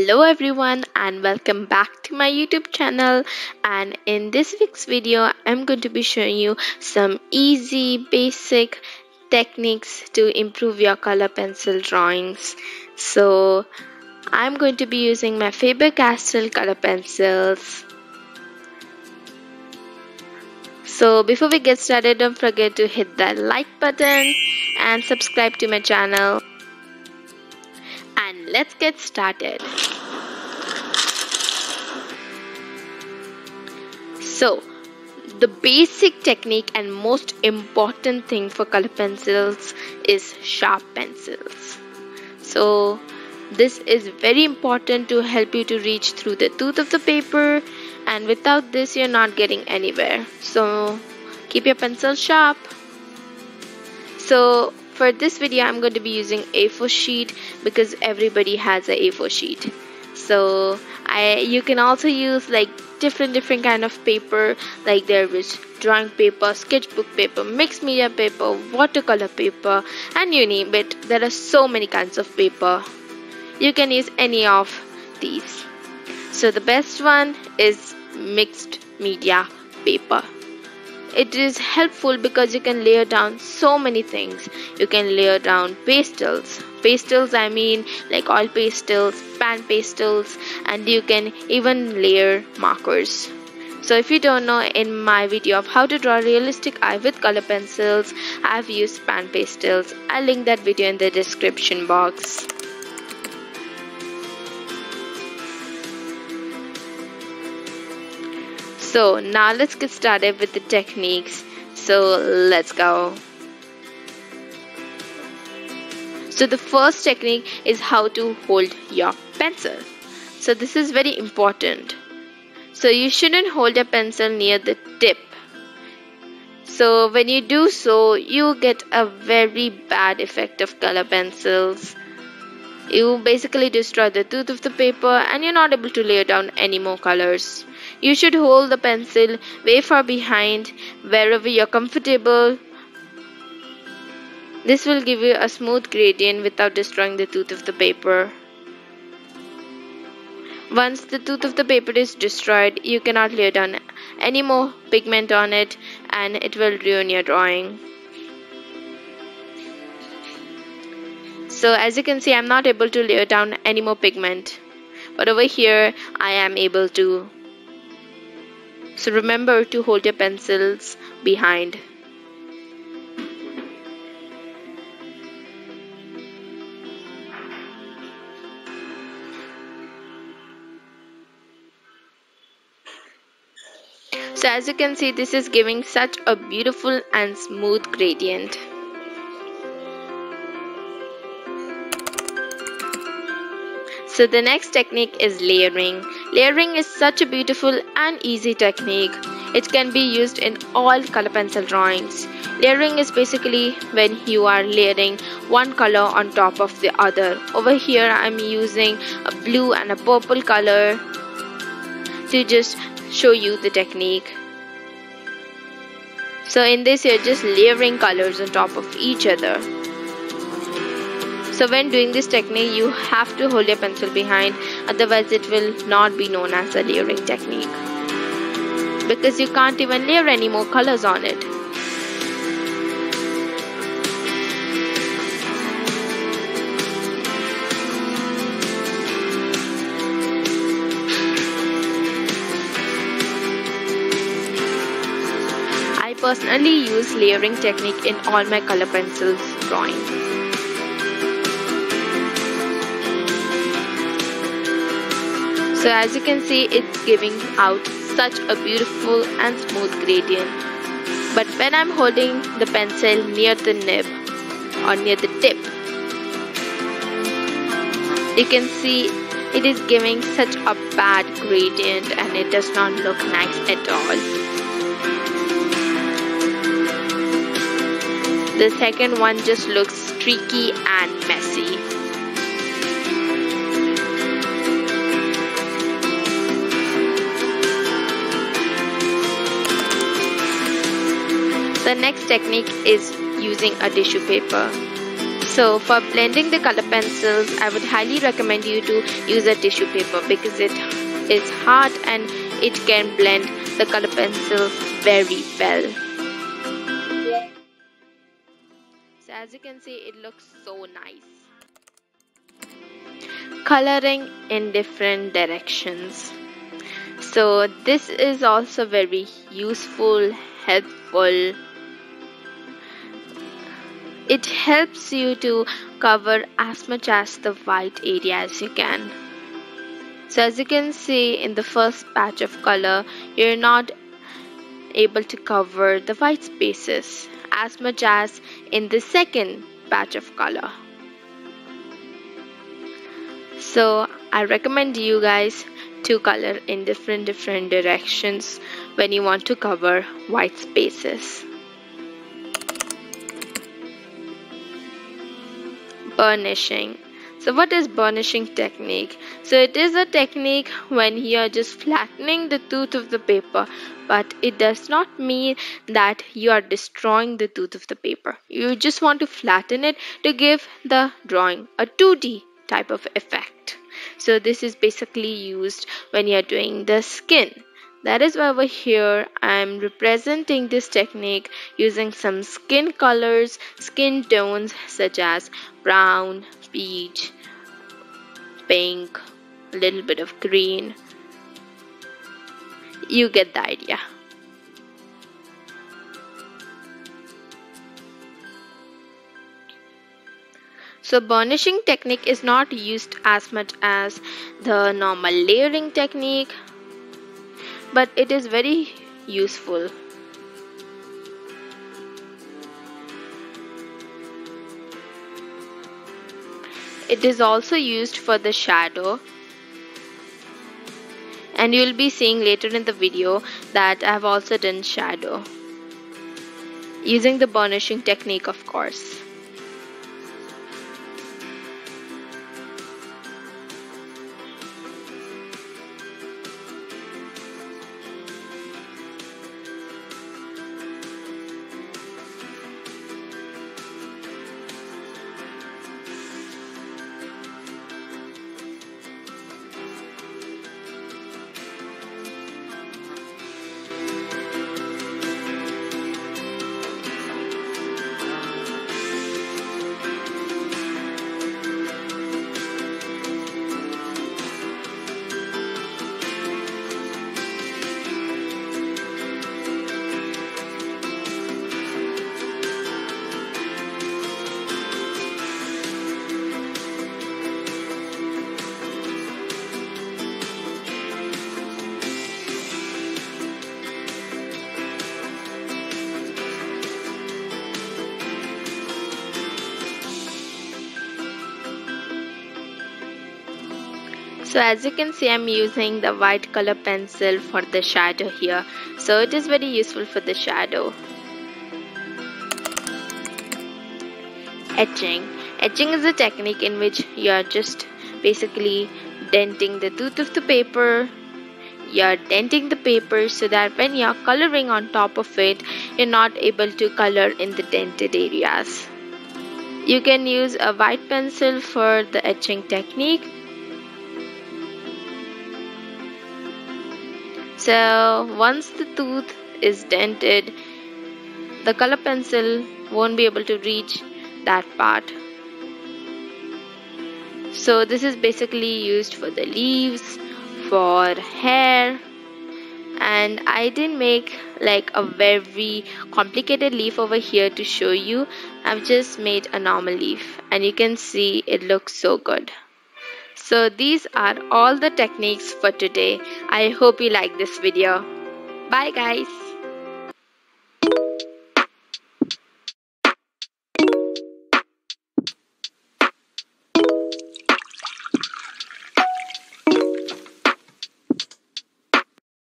Hello everyone and welcome back to my YouTube channel, and in this week's video I'm going to be showing you some easy basic techniques to improve your color pencil drawings. So I'm going to be using my Faber-Castell color pencils. So before we get started, don't forget to hit that like button and subscribe to my channel. And let's get started. So, the basic technique and most important thing for color pencils is sharp pencils. So, this is very important to help you to reach through the tooth of the paper, and without this you're not getting anywhere. So, keep your pencil sharp. So, for this video I'm going to be using A4 sheet because everybody has a A4 sheet. So you can also use like different kind of paper, like there is drawing paper, sketchbook paper, mixed media paper, watercolor paper, and you name it. There are so many kinds of paper. You can use any of these. So the best one is mixed media paper. It is helpful because you can layer down so many things. You can layer down pastels. Pastels, I mean like oil pastels, pan pastels, and you can even layer markers. So if you don't know, in my video of how to draw a realistic eye with color pencils, I've used pan pastels. I'll link that video in the description box. So now let's get started with the techniques. So let's go. So the first technique is how to hold your pencil. So this is very important. So you shouldn't hold your pencil near the tip. So when you do so, you get a very bad effect of color pencils. You basically destroy the tooth of the paper and you're not able to lay down any more colors. You should hold the pencil way far behind, wherever you're comfortable. This will give you a smooth gradient without destroying the tooth of the paper. Once the tooth of the paper is destroyed, you cannot lay down any more pigment on it and it will ruin your drawing. So as you can see, I'm not able to lay down any more pigment, but over here I am able to. So remember to hold your pencils behind. So as you can see, this is giving such a beautiful and smooth gradient. So the next technique is layering. Layering is such a beautiful and easy technique. It can be used in all color pencil drawings. Layering is basically when you are layering one color on top of the other. Over here I'm using a blue and a purple color to just show you the technique. So in this you're just layering colors on top of each other. So when doing this technique, you have to hold your pencil behind, otherwise it will not be known as a layering technique, because you can't even layer any more colors on it. I personally use layering technique in all my color pencils drawings. So as you can see, it's giving out such a beautiful and smooth gradient. But when I'm holding the pencil near the nib or near the tip, you can see it is giving such a bad gradient and it does not look nice at all. The second one just looks streaky and messy. The next technique is using a tissue paper. So for blending the color pencils, I would highly recommend you to use a tissue paper because it is hard and it can blend the color pencil very well. So as you can see, it looks so nice. Coloring in different directions. So this is also very useful, helpful. It helps you to cover as much as the white area as you can. So as you can see in the first patch of color, you're not able to cover the white spaces as much as in the second patch of color. So I recommend you guys to color in different directions when you want to cover white spaces. Burnishing. So what is burnishing technique? So it is a technique when you are just flattening the tooth of the paper, but it does not mean that you are destroying the tooth of the paper. You just want to flatten it to give the drawing a 2D type of effect. So this is basically used when you are doing the skin. That is why over here I am representing this technique using some skin colors, skin tones such as brown, peach, pink, a little bit of green. You get the idea. So burnishing technique is not used as much as the normal layering technique, but it is very useful. It is also used for the shadow, and you will be seeing later in the video that I have also done shadow using the burnishing technique, of course. So as you can see, I'm using the white color pencil for the shadow here. So it is very useful for the shadow. Etching. Etching is a technique in which you are just basically denting the tooth of the paper. You're denting the paper so that when you're coloring on top of it, you're not able to color in the dented areas. You can use a white pencil for the etching technique. So once the tooth is dented, the color pencil won't be able to reach that part. So this is basically used for the leaves, for hair, and I didn't make like a very complicated leaf over here to show you. I've just made a normal leaf and you can see it looks so good. So these are all the techniques for today. I hope you like this video. Bye guys.